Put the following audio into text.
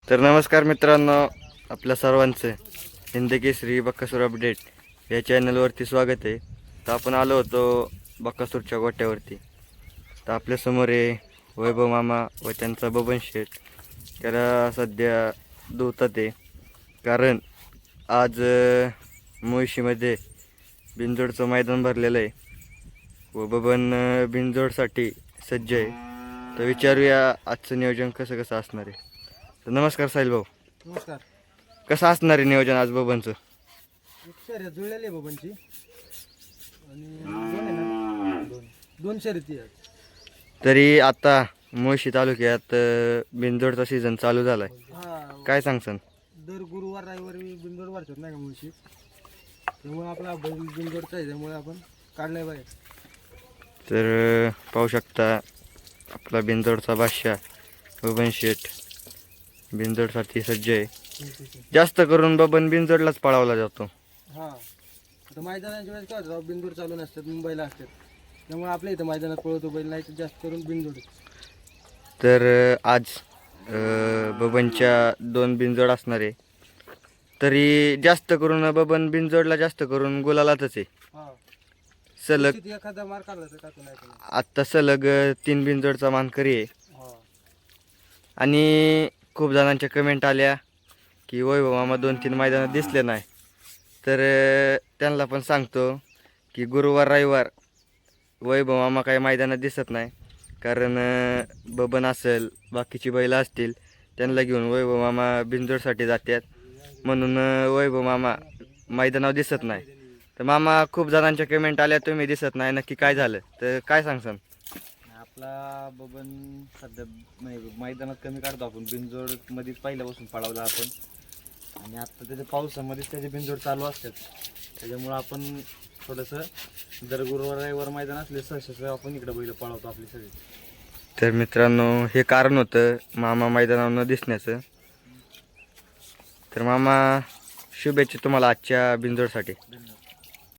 तर नमस्कार मित्रांनो, आपल्या सर्वांचे हिंदकेसरी बक्कासूर अपडेट या चॅनलवरती स्वागत आहे. तर आपण आलो होतो बक्कासूरच्या गोट्यावरती. तर आपल्यासमोर आहे वैभव मामा व त्यांचा बबन शेठ. त्याला सध्या धुतात आहे, कारण आज मुळशीमध्ये बिनजोडचं मैदान भरलेलं आहे व बबन बिनजोडसाठी सज्ज आहे. तर विचारूया आजचं नियोजन कसं कसं असणार आहे. तर नमस्कार साहिल भाऊ, नमस्कार. कसं असणार आहे नियोजन आज बबनचं? एक शर्यत जुळलेली आहे बाबांची आणि दोन आहे ना, दोन शर्यती आहेत. तरी आता मुळशी तालुक्यात बिनजोडचा सीझन चालू झालाय, हा, काय सांगसान? दर गुरुवार रविवारी बिनजोड वाढतात नाही का मुळशी, त्यामुळे आपला बैल बिनजोडचा आहे, त्यामुळे आपण काढलाय बाहेर. तर पाहू शकता आपला बिनजोडचा बादशाह बबन शेठ बिनजोडसाठी सज्ज आहे. जास्त करून बबन बिनजोडलाच पळावला जातो. हा, आता मैदानाच्या वेळेस काय होतं, बिनजोड चालू नसतात, मुंबईला असतात, त्यामुळे आपल्या इथं मैदानात पळवतो बैल, नाही तर जास्त करून बिनजोड. तर आज बबनच्या दोन बिनजोड असणार आहे. तरी जास्त करून बबन बिनजोडला जास्त करून गुलालातच आहे. हा, सलग निश्चित एखादा मार काढला तर टाकून नाही का. आत्ता सलग 3 बिनजोडचा मानकरी आहे. हा, आणि खूप जणांच्या कमेंट आल्या की वैभव मामा 2-3 मैदानात दिसले नाही. तर त्यांना पण सांगतो की गुरुवार रविवार वैभव मामा काही मैदानात दिसत नाही, कारण बबन असेल बाकीची बैलं असतील त्यांना घेऊन वैभव मामा बिनजोडसाठी जातात, म्हणून वैभव मामा मैदानावर दिसत नाही. तर मामा, खूप जणांच्या कमेंट आल्या तुम्ही दिसत नाही, नक्की काय झालं? तर काय सांगसान? आपला बबन सध्या मैदानात कमी काढतो आपण, बिनजोड मध्ये पहिल्यापासून पळवला आपण, आणि आता त्याच्या पावसामध्येच त्याचे बिनजोड चालू असतात, त्याच्यामुळं आपण थोडंसं जर गुरुवार रविवार मैदान असले सहसा आपण इकडे बैल पळवतो आपली सगळी. तर मित्रांनो, हे कारण होतं मामा मैदानावर न दिसण्याचं. तर मामा, शुभेच्छा तुम्हाला आजच्या बिनजोडसाठी. धन्यवाद.